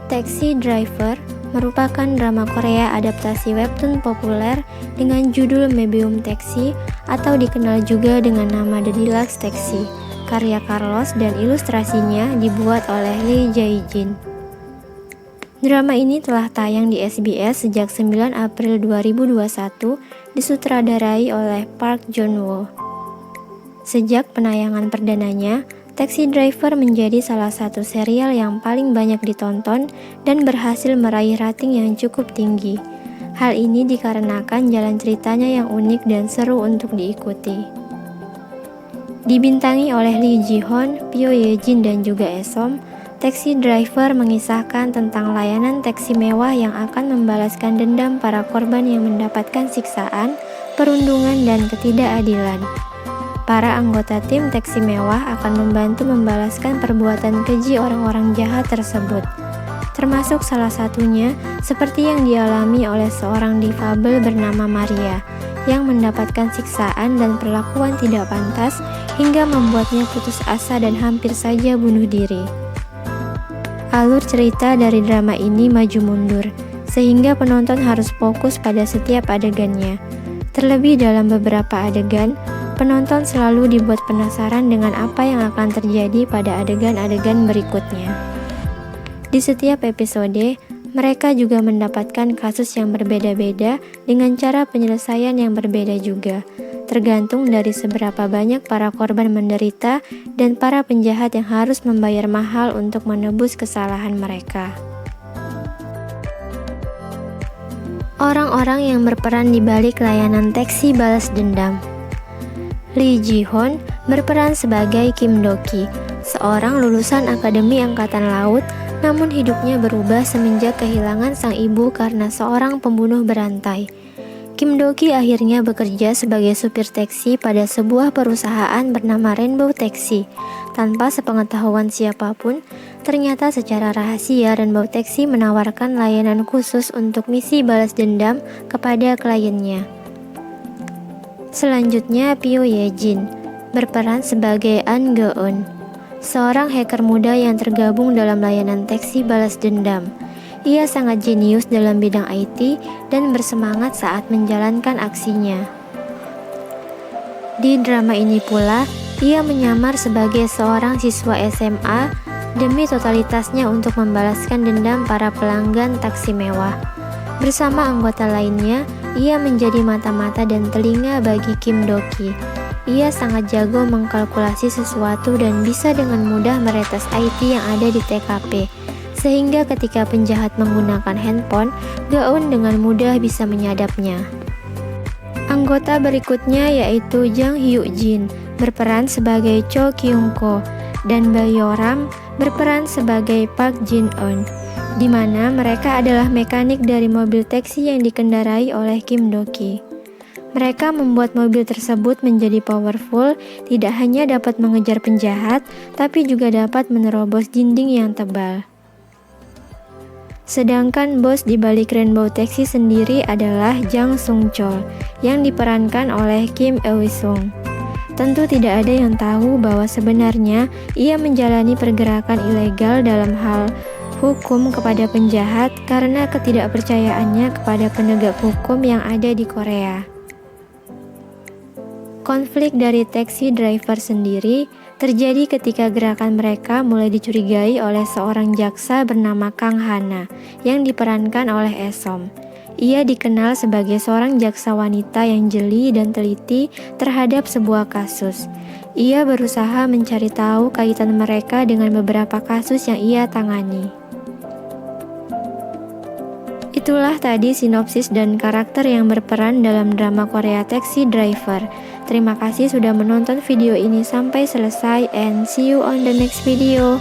Taxi Driver merupakan drama Korea adaptasi webtoon populer dengan judul Mebeom Taxi atau dikenal juga dengan nama The Deluxe Taxi, karya Carlos dan ilustrasinya dibuat oleh Lee Jae-jin. Drama ini telah tayang di SBS sejak 9 April 2021, disutradarai oleh Park Joon-woo. Sejak penayangan perdananya, Taxi Driver menjadi salah satu serial yang paling banyak ditonton dan berhasil meraih rating yang cukup tinggi. Hal ini dikarenakan jalan ceritanya yang unik dan seru untuk diikuti. Dibintangi oleh Lee Ji-hoon, Pyo Ye-jin, dan juga Esom, Taxi Driver mengisahkan tentang layanan taksi mewah yang akan membalaskan dendam para korban yang mendapatkan siksaan, perundungan, dan ketidakadilan. Para anggota tim taksi mewah akan membantu membalaskan perbuatan keji orang-orang jahat tersebut, termasuk salah satunya seperti yang dialami oleh seorang difabel bernama Maria, yang mendapatkan siksaan dan perlakuan tidak pantas hingga membuatnya putus asa dan hampir saja bunuh diri. Alur cerita dari drama ini maju mundur, sehingga penonton harus fokus pada setiap adegannya. Terlebih dalam beberapa adegan, penonton selalu dibuat penasaran dengan apa yang akan terjadi pada adegan-adegan berikutnya. Di setiap episode, mereka juga mendapatkan kasus yang berbeda-beda dengan cara penyelesaian yang berbeda juga, tergantung dari seberapa banyak para korban menderita dan para penjahat yang harus membayar mahal untuk menebus kesalahan mereka. Orang-orang yang berperan di balik layanan taksi balas dendam. Lee Ji-hoon berperan sebagai Kim Do-ki, seorang lulusan Akademi Angkatan Laut, namun hidupnya berubah semenjak kehilangan sang ibu karena seorang pembunuh berantai. Kim Do-ki akhirnya bekerja sebagai supir taksi pada sebuah perusahaan bernama Rainbow Taxi. Tanpa sepengetahuan siapapun, ternyata secara rahasia Rainbow Taxi menawarkan layanan khusus untuk misi balas dendam kepada kliennya. Selanjutnya, Pyo Ye-jin berperan sebagai An Geun, seorang hacker muda yang tergabung dalam layanan taksi balas dendam. Ia sangat jenius dalam bidang IT dan bersemangat saat menjalankan aksinya. Di drama ini pula, ia menyamar sebagai seorang siswa SMA demi totalitasnya untuk membalaskan dendam para pelanggan taksi mewah. Bersama anggota lainnya, ia menjadi mata-mata dan telinga bagi Kim Do-ki. Ia sangat jago mengkalkulasi sesuatu dan bisa dengan mudah meretas IT yang ada di TKP. Sehingga ketika penjahat menggunakan handphone, Geun dengan mudah bisa menyadapnya. Anggota berikutnya yaitu Jang Hyuk-jin berperan sebagai Cho Kyung-ko dan Bayoram berperan sebagai Park Jin-eun, di mana mereka adalah mekanik dari mobil taksi yang dikendarai oleh Kim Do-ki. Mereka membuat mobil tersebut menjadi powerful, tidak hanya dapat mengejar penjahat, tapi juga dapat menerobos dinding yang tebal. Sedangkan bos di balik Rainbow Taxi sendiri adalah Jang Sung-chol yang diperankan oleh Kim Eui-sung. Tentu tidak ada yang tahu bahwa sebenarnya ia menjalani pergerakan ilegal dalam hal hukum kepada penjahat karena ketidakpercayaannya kepada penegak hukum yang ada di Korea. Konflik dari Taxi Driver sendiri terjadi ketika gerakan mereka mulai dicurigai oleh seorang jaksa bernama Kang Hana yang diperankan oleh Esom. Ia dikenal sebagai seorang jaksa wanita yang jeli dan teliti terhadap sebuah kasus. Ia berusaha mencari tahu kaitan mereka dengan beberapa kasus yang ia tangani. Itulah tadi sinopsis dan karakter yang berperan dalam drama Korea Taxi Driver. Terima kasih sudah menonton video ini sampai selesai and see you on the next video.